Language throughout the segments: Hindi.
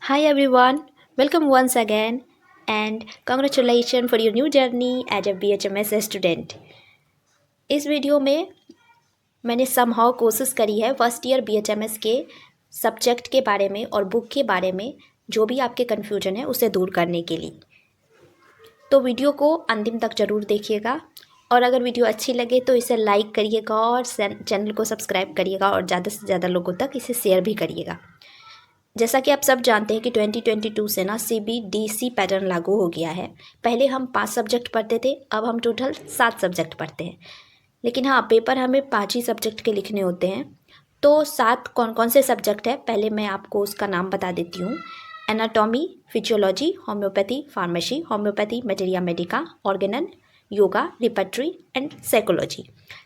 Hi everyone, welcome once again and congratulations for your new journey as a BHMS student. इस वीडियो में मैंने समहाउ कोशिश करी है फर्स्ट ईयर BHMS के सब्जेक्ट के बारे में और बुक के बारे में जो भी आपके कन्फ्यूजन है उसे दूर करने के लिए। तो वीडियो को अंतिम तक ज़रूर देखिएगा और अगर वीडियो अच्छी लगे तो इसे लाइक करिएगा और चैनल को सब्सक्राइब करिएगा और ज़्यादा से ज़्यादा लोगों तक इसे शेयर भी करिएगा। जैसा कि आप सब जानते हैं कि 2022 से ना CBDC पैटर्न लागू हो गया है। पहले हम 5 सब्जेक्ट पढ़ते थे, अब हम टोटल 7 सब्जेक्ट पढ़ते हैं। लेकिन हाँ, पेपर हमें 5 ही सब्जेक्ट के लिखने होते हैं। तो 7 कौन कौन से सब्जेक्ट है, पहले मैं आपको उसका नाम बता देती हूँ। Anatomy, physiology, homeopathy, pharmacy, homeopathy, materia Medica, organelle, yoga, repertory and psychology.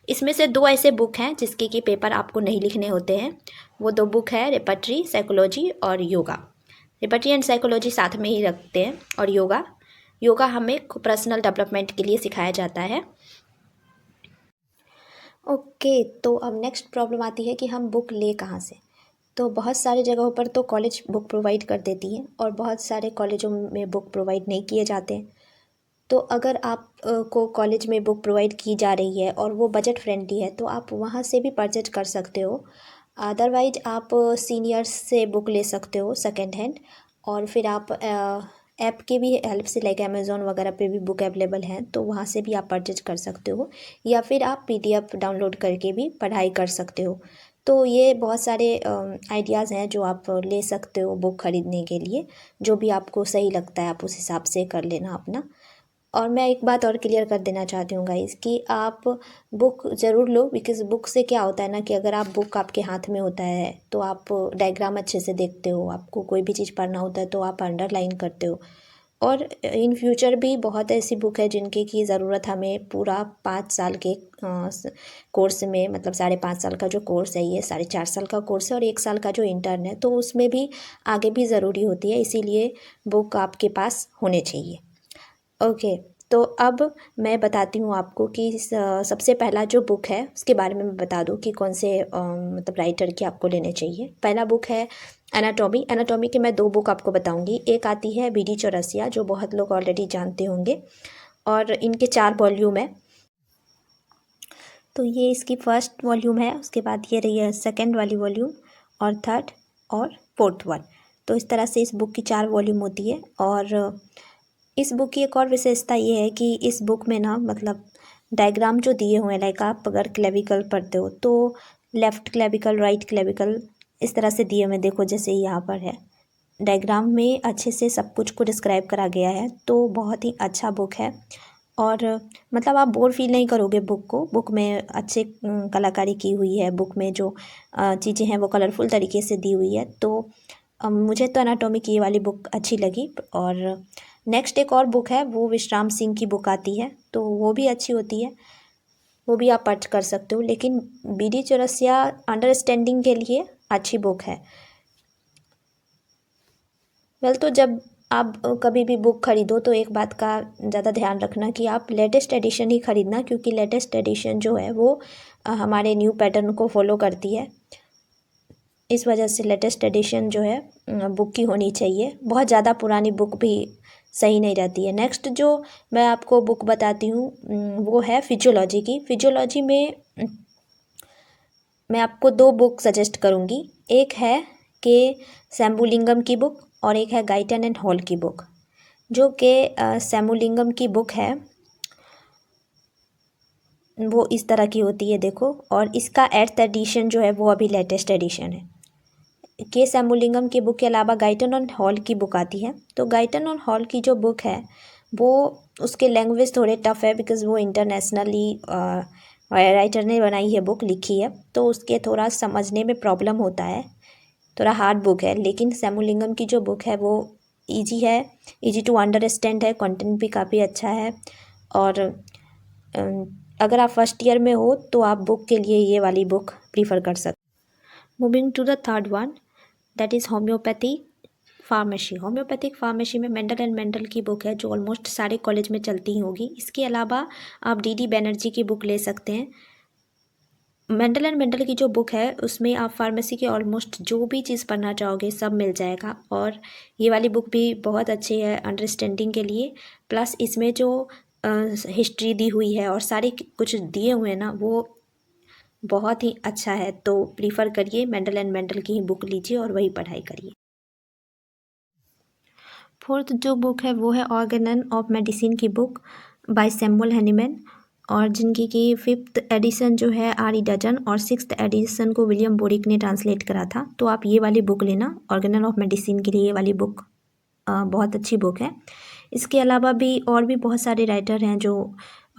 इसमें से 2 ऐसे बुक हैं जिसके कि पेपर आपको नहीं लिखने होते हैं। वो 2 बुक है रिपर्टरी, साइकोलॉजी और योगा। रिपर्टरी एंड साइकोलॉजी साथ में ही रखते हैं और योगा हमें पर्सनल डेवलपमेंट के लिए सिखाया जाता है। ओके, तो अब नेक्स्ट प्रॉब्लम आती है कि हम बुक ले कहाँ से। तो बहुत सारे जगहों पर तो कॉलेज बुक प्रोवाइड कर देती हैं और बहुत सारे कॉलेजों में बुक प्रोवाइड नहीं किए जाते हैं। तो अगर आप को कॉलेज में बुक प्रोवाइड की जा रही है और वो बजट फ्रेंडली है तो आप वहाँ से भी परचेज कर सकते हो। अदरवाइज आप सीनियर्स से बुक ले सकते हो सेकेंड हैंड, और फिर आप ऐप के भी हेल्प से लाइक अमेज़ॉन वगैरह पे भी बुक अवेलेबल हैं तो वहाँ से भी आप परचेज कर सकते हो, या फिर आप PDF डाउनलोड करके भी पढ़ाई कर सकते हो। तो ये बहुत सारे आइडियाज़ हैं जो आप ले सकते हो बुक ख़रीदने के लिए। जो भी आपको सही लगता है आप उस हिसाब से कर लेना अपना। और मैं एक बात और क्लियर कर देना चाहती हूँ गाइज़ कि आप बुक ज़रूर लो, बिकॉज़ बुक से क्या होता है ना कि अगर आप बुक आपके हाथ में होता है तो आप डायग्राम अच्छे से देखते हो, आपको कोई भी चीज़ पढ़ना होता है तो आप अंडरलाइन करते हो। और इन फ्यूचर भी बहुत ऐसी बुक है जिनके की ज़रूरत हमें पूरा 5 साल के कोर्स में, मतलब 5.5 साल का जो कोर्स है, ये 4.5 साल का कोर्स है और 1 साल का जो इंटर्न है, तो उसमें भी आगे भी ज़रूरी होती है, इसीलिए बुक आपके पास होने चाहिए। ओके, तो अब मैं बताती हूँ आपको कि सबसे पहला जो बुक है उसके बारे में मैं बता दूँ कि कौन से मतलब राइटर के आपको लेने चाहिए। पहला बुक है एनाटॉमी। एनाटॉमी के मैं 2 बुक आपको बताऊँगी। एक आती है BD चौरसिया, जो बहुत लोग ऑलरेडी जानते होंगे, और इनके 4 वॉल्यूम है। तो ये इसकी फर्स्ट वॉल्यूम है, उसके बाद ये रही है सेकेंड वाली वॉल्यूम और थर्ड और फोर्थ वन। तो इस तरह से इस बुक की 4 वॉल्यूम होती है। और इस बुक की एक और विशेषता ये है कि इस बुक में ना मतलब डायग्राम जो दिए हुए हैं, लाइक आप अगर क्लेविकल पढ़ते हो तो लेफ़्ट क्लेविकल, राइट क्लेविकल इस तरह से दिए हुए, देखो जैसे यहाँ पर है, डायग्राम में अच्छे से सब कुछ को डिस्क्राइब करा गया है। तो बहुत ही अच्छा बुक है और मतलब आप बोर फील नहीं करोगे बुक को। बुक में अच्छे कलाकारी की हुई है, बुक में जो चीज़ें हैं वो कलरफुल तरीके से दी हुई है। तो मुझे तो एनाटॉमी की ये वाली बुक अच्छी लगी। और नेक्स्ट एक और बुक है, वो विश्राम सिंह की बुक आती है, तो वो भी अच्छी होती है, वो भी आप पढ़ कर सकते हो। लेकिन BD चौरसिया अंडरस्टैंडिंग के लिए अच्छी बुक है। वेल, तो जब आप कभी भी बुक ख़रीदो तो एक बात का ज़्यादा ध्यान रखना कि आप लेटेस्ट एडिशन ही ख़रीदना, क्योंकि लेटेस्ट एडिशन जो है वो हमारे न्यू पैटर्न को फॉलो करती है। इस वजह से लेटेस्ट एडिशन जो है बुक की होनी चाहिए। बहुत ज़्यादा पुरानी बुक भी सही नहीं रहती है। नेक्स्ट जो मैं आपको बुक बताती हूँ वो है फिजियोलॉजी की। फिजियोलॉजी में मैं आपको 2 बुक सजेस्ट करूँगी। एक है के शंभुलिंगम की बुक और एक है गाइटन एंड हॉल की बुक। जो कि शंभुलिंगम की बुक है वो इस तरह की होती है, देखो, और इसका 8th एडिशन जो है वो अभी लेटेस्ट एडिशन है। के शंभुलिंगम की बुक के अलावा गाइटन एंड हॉल की बुक आती है। तो गाइटन एंड हॉल की जो बुक है वो, उसके लैंग्वेज थोड़े टफ़ है, बिकॉज़ वो इंटरनेशनली राइटर ने बनाई है, बुक लिखी है, तो उसके थोड़ा समझने में प्रॉब्लम होता है, थोड़ा हार्ड बुक है। लेकिन शंभुलिंगम की जो बुक है वो ईजी है, ईजी टू अंडरस्टैंड है, कंटेंट भी काफ़ी अच्छा है। और अगर आप फर्स्ट ईयर में हो तो आप बुक के लिए ये वाली बुक प्रीफर कर सकते। Moving to the third one, that is homeopathy pharmacy. Homeopathic pharmacy में मेंडल एंड मेंडल की बुक है, जो ऑलमोस्ट सारे कॉलेज में चलती ही होगी। इसके अलावा आप DD बैनर्जी की बुक ले सकते हैं। मेंडल एंड मेंडल की जो बुक है उसमें आप फार्मेसी के ऑलमोस्ट जो भी चीज़ पढ़ना चाहोगे सब मिल जाएगा। और ये वाली बुक भी बहुत अच्छी है अंडरस्टैंडिंग के लिए। प्लस इसमें जो हिस्ट्री दी हुई है और सारे कुछ दिए हुए हैं ना, वो बहुत ही अच्छा है। तो प्रीफर करिए मेंडल एंड मेंडल की ही बुक लीजिए और वही पढ़ाई करिए। फोर्थ जो बुक है वो है ऑर्गेनन ऑफ मेडिसिन की बुक बाय सैमुअल हनीमैन, और जिनकी की 5th एडिशन जो है आर.ई. डजन और 6th एडिशन को विलियम बोरिक ने ट्रांसलेट करा था। तो आप ये वाली बुक लेना, ऑर्गेनन ऑफ मेडिसिन के लिए ये वाली बुक बहुत अच्छी बुक है। इसके अलावा भी और भी बहुत सारे राइटर हैं जो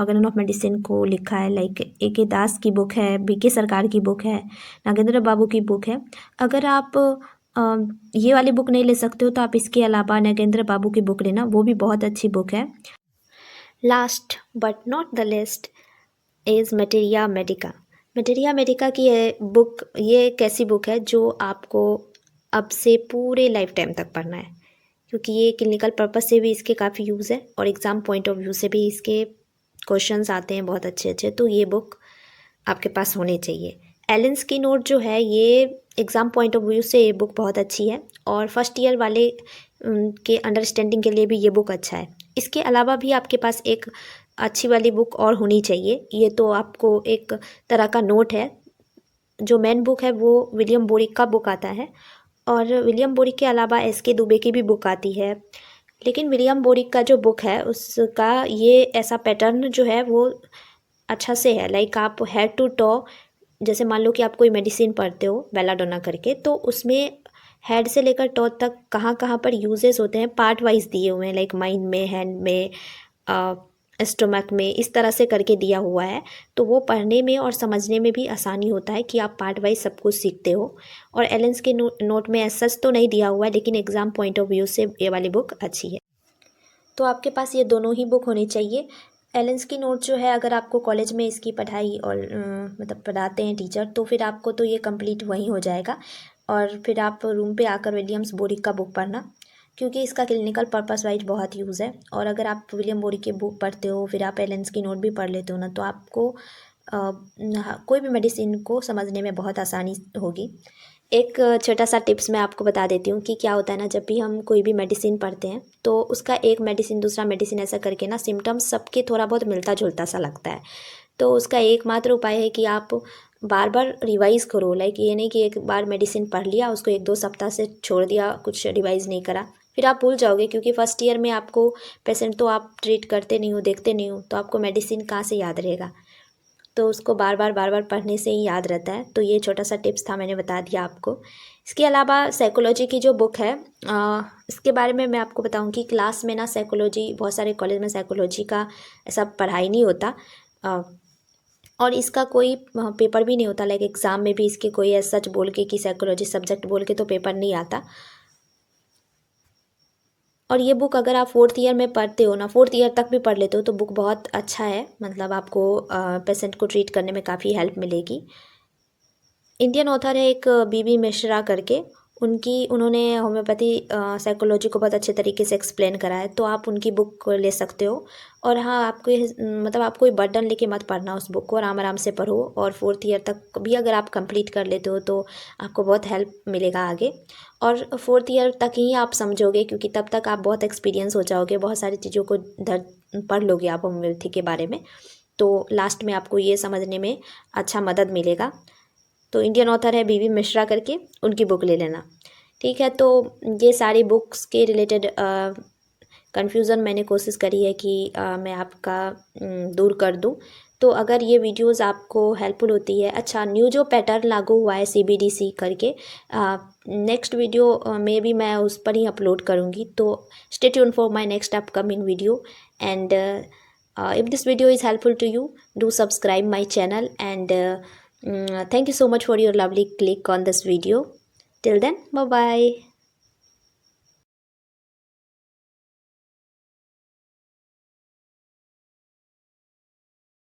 ऑर्गेनन ऑफ मेडिसिन को लिखा है, लाइक ए.के. दास की बुक है, बी.के. सरकार की बुक है, नागेंद्र बाबू की बुक है। अगर आप ये वाली बुक नहीं ले सकते हो तो आप इसके अलावा नागेंद्र बाबू की बुक लेना, वो भी बहुत अच्छी बुक है। Last but not the list is materia Medica. Materia Medica की बुक ये एक ऐसी बुक है जो आपको अब से पूरे लाइफ टाइम तक पढ़ना है, क्योंकि ये क्लिनिकल पर्पस से भी इसके काफ़ी यूज़ है और एग्ज़ाम पॉइंट ऑफ व्यू से भी इसके क्वेश्चंस आते हैं बहुत अच्छे अच्छे। तो ये बुक आपके पास होनी चाहिए। एलन की नोट जो है ये एग्ज़ाम पॉइंट ऑफ व्यू से ये बुक बहुत अच्छी है और फर्स्ट ईयर वाले के अंडरस्टैंडिंग के लिए भी ये बुक अच्छा है। इसके अलावा भी आपके पास एक अच्छी वाली बुक और होनी चाहिए। ये तो आपको एक तरह का नोट है। जो मेन बुक है वो विलियम बोरिक का बुक आता है, और विलियम बोरिक के अलावा एस.के. दुबे की भी बुक आती है। लेकिन विलियम बोरिक का जो बुक है उसका ये ऐसा पैटर्न जो है वो अच्छा से है, लाइक आप हेड टू टॉ, जैसे मान लो कि आप कोई मेडिसिन पढ़ते हो बेलाडोना करके, तो उसमें हेड से लेकर टॉ तक कहाँ कहाँ पर यूजेस होते हैं पार्ट वाइज दिए हुए हैं, लाइक माइंड में, हैंड में, स्टमक में, इस तरह से करके दिया हुआ है। तो वो पढ़ने में और समझने में भी आसानी होता है कि आप पार्ट वाइज सब कुछ सीखते हो। और एलेंस के नोट में ऐसा तो नहीं दिया हुआ है, लेकिन एग्ज़ाम पॉइंट ऑफ व्यू से ये वाली बुक अच्छी है। तो आपके पास ये दोनों ही बुक होनी चाहिए। एलेंस की नोट जो है अगर आपको कॉलेज में इसकी पढ़ाई और मतलब पढ़ाते हैं टीचर, तो फिर आपको तो ये कंप्लीट वहीं हो जाएगा। और फिर आप रूम पे आकर विलियम्स बोरिक का बुक पढ़ना, क्योंकि इसका क्लिनिकल पर्पस वाइज बहुत यूज़ है। और अगर आप विलियम बोरिक की बुक पढ़ते हो फिर आप एलेंस की नोट भी पढ़ लेते हो ना, तो आपको कोई भी मेडिसिन को समझने में बहुत आसानी होगी। एक छोटा सा टिप्स मैं आपको बता देती हूँ कि क्या होता है ना, जब भी हम कोई भी मेडिसिन पढ़ते हैं तो उसका एक मेडिसिन दूसरा मेडिसिन ऐसा करके ना सिम्टम्स सबके थोड़ा बहुत मिलता जुलता सा लगता है। तो उसका एकमात्र उपाय है कि आप बार बार रिवाइज़ करो। लाइक ये नहीं कि एक बार मेडिसिन पढ़ लिया उसको 1-2 सप्ताह से छोड़ दिया, कुछ रिवाइज़ नहीं करा, फिर आप भूल जाओगे। क्योंकि फर्स्ट ईयर में आपको पेशेंट तो आप ट्रीट करते नहीं हो, देखते नहीं हो, तो आपको मेडिसिन कहाँ से याद रहेगा। तो उसको बार बार पढ़ने से ही याद रहता है। तो ये छोटा सा टिप्स था, मैंने बता दिया आपको। इसके अलावा साइकोलॉजी की जो बुक है इसके बारे में मैं आपको बताऊं कि क्लास में ना साइकोलॉजी, बहुत सारे कॉलेज में साइकोलॉजी का ऐसा पढ़ाई नहीं होता, और इसका कोई पेपर भी नहीं होता। लाइक एग्ज़ाम में भी इसके कोई ऐसा सच बोल के कि साइकोलॉजी सब्जेक्ट बोल के तो पेपर नहीं आता। और ये बुक अगर आप 4th ईयर में पढ़ते हो ना, 4th ईयर तक भी पढ़ लेते हो, तो बुक बहुत अच्छा है। मतलब आपको पेशेंट को ट्रीट करने में काफ़ी हेल्प मिलेगी। इंडियन ऑथर है एक बी.बी. मिश्रा करके, उन्होंने होम्योपैथी साइकोलॉजी को बहुत अच्छे तरीके से एक्सप्लेन करा है, तो आप उनकी बुक ले सकते हो। और हाँ, आपको मतलब आप कोई बर्डन लेके मत पढ़ना उस बुक को, आराम आराम से पढ़ो। और 4th ईयर तक भी अगर आप कंप्लीट कर लेते हो तो आपको बहुत हेल्प मिलेगा आगे। और 4th ईयर तक ही आप समझोगे, क्योंकि तब तक आप बहुत एक्सपीरियंस हो जाओगे, बहुत सारी चीज़ों को पढ़ लोगे आप होम्योपैथी के बारे में। तो लास्ट में आपको ये समझने में अच्छा मदद मिलेगा। तो इंडियन ऑथर है बी.बी. मिश्रा करके, उनकी बुक ले लेना। ठीक है, तो ये सारी बुक्स के रिलेटेड कन्फ्यूज़न मैंने कोशिश करी है कि मैं आपका दूर कर दूं। तो अगर ये वीडियोस आपको हेल्पफुल होती है, अच्छा न्यू जो पैटर्न लागू हुआ है CBDC करके, नेक्स्ट वीडियो में भी मैं उस पर ही अपलोड करूँगी। तो stay tune for my next upcoming video, and if this video is helpful to you, do subscribe my channel, and thank you so much for your lovely click on this video. Till then, bye bye.